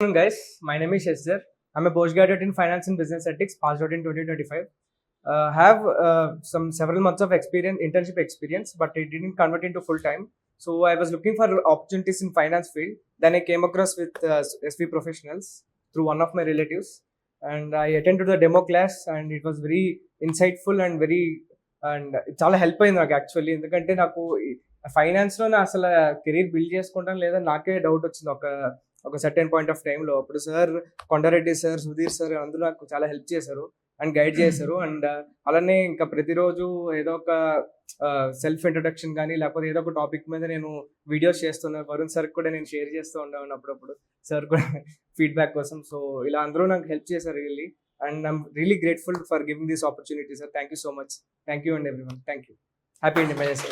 Good afternoon, guys. My name is Shezzer. I'm a postgraduate in Finance and Business Ethics, passed out in 2025. Have some several months of internship experience, but it didn't convert into full time. So I was looking for opportunities in finance field. Then I came across with SV Professionals through one of my relatives, and I attended the demo class, and it was very insightful and very and చాలా help అయింది నాకు actually. ఎందుకంటే నాకు ఫైనాన్స్లో అసలు career build చేసుకుంటాను లేదా నాకే డౌట్ వచ్చింది ఒక సర్టెన్ పాయింట్ ఆఫ్ టైంలో. అప్పుడు sir Kondareddy sir, Sudheer sir అందరూ నాకు చాలా హెల్ప్ చేశారు అండ్ గైడ్ చేశారు. అండ్ అలానే ఇంకా ప్రతిరోజు ఏదో ఒక సెల్ఫ్ ఇంట్రొడక్షన్ కానీ లేకపోతే ఏదో ఒక టాపిక్ మీద నేను వీడియోస్ చేస్తున్నాను. వరుణ్ సార్ కూడా నేను షేర్ చేస్తూ ఉండేవాడిని అప్పుడప్పుడు, సార్ కూడా ఫీడ్బ్యాక్ కోసం. సో ఇలా అందరూ నాకు హెల్ప్ చేశారు really, and I'm really grateful for giving this opportunity sir. Thank you so much. Thank you and everyone. Thank you. Happy independence day.